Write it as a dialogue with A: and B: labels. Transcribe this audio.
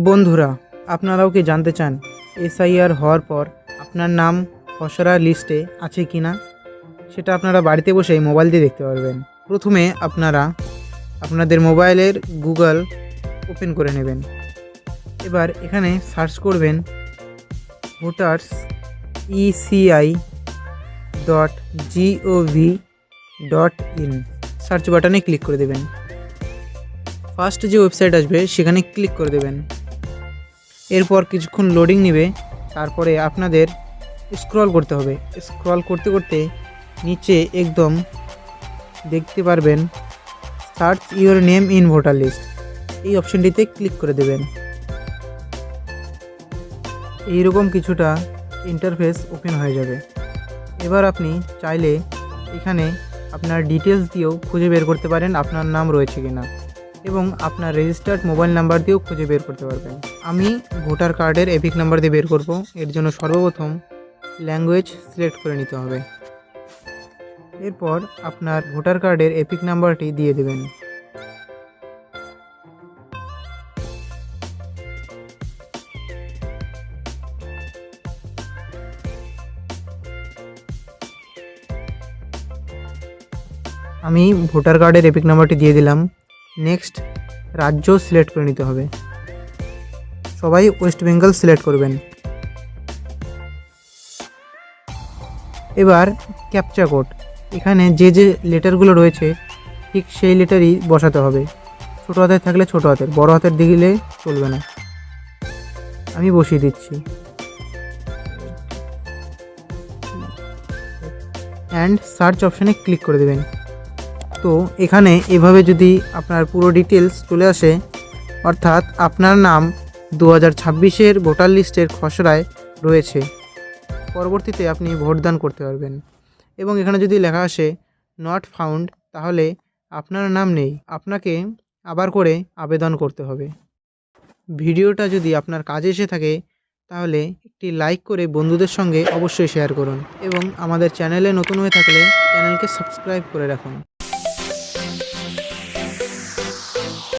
A: বন্ধুরা, আপনারাও কি জানতে চান এসআইআর হওয়ার পর আপনার নাম খসড়া লিস্টে আছে কি না? সেটা আপনারা বাড়িতে বসেই মোবাইল দিয়ে দেখতে পারবেন। প্রথমে আপনারা আপনাদের মোবাইলের গুগল ওপেন করে নেবেন। এবার এখানে সার্চ করবেন ভোটার্স eci.gov.in। সার্চ বাটনে ক্লিক করে দেবেন। ফার্স্ট যে ওয়েবসাইট আসবে সেখানে ক্লিক করে দেবেন। এরপর কিছুক্ষণ লোডিং নেবে, তারপরে আপনাদের স্ক্রল করতে হবে। স্ক্রল করতে করতে নিচে একদম দেখতে পারবেন search your name in voter list, এই অপশনটিতে ক্লিক করে দেবেন। এইরকম কিছুটা ইন্টারফেস ওপেন হয়ে যাবে। এবার আপনি চাইলে এখানে আপনার ডিটেলস দিয়েও খুঁজে বের করতে পারেন আপনার নাম রয়েছে কিনা, এবং আপনার রেজিস্টার্ড মোবাইল নাম্বার দিয়েও খুঁজে বের করতে পারবেন। আমি ভোটার কার্ডের এপিক নাম্বার দিয়ে বের করব। এর জন্য সর্বপ্রথম ল্যাঙ্গুয়েজ সিলেক্ট করে নিতে হবে। এরপর আপনার ভোটার কার্ডের এপিক নাম্বারটি দিয়ে দেবেন। আমি ভোটার কার্ডের এপিক নাম্বারটি দিয়ে দিলাম। নেক্সট রাজ্য সিলেক্ট করে নিতে হবে। সবাই ওয়েস্ট বেঙ্গল সিলেক্ট করবেন। এবার ক্যাপচা কোড, এখানে যে যে লেটারগুলো রয়েছে ঠিক সেই লেটারই বসাতে হবে। ছোটো হাতের থাকলে ছোটো হাতের, বড় হাতের দিলে চলবে না। আমি বসিয়ে দিচ্ছি। অ্যান্ড সার্চ অপশানে ক্লিক করে দেবেন। তো এখানে এভাবে যদি আপনার পুরো ডিটেলস চলে আসে, অর্থাৎ আপনার নাম 2026-এর ভোটার লিস্টের খসড়ায় রয়েছে, পরবর্তীতে আপনি ভোটদান করতে পারবেন। এবং এখানে যদি লেখা আসে নট ফাউন্ড, তাহলে আপনার নাম নেই, আপনাকে আবার করে আবেদন করতে হবে। ভিডিওটা যদি আপনার কাজে এসে থাকে তাহলে একটি লাইক করে বন্ধুদের সঙ্গে অবশ্যই শেয়ার করুন, এবং আমাদের চ্যানেলে নতুন হয়ে থাকলে চ্যানেলকে সাবস্ক্রাইব করে রাখুন।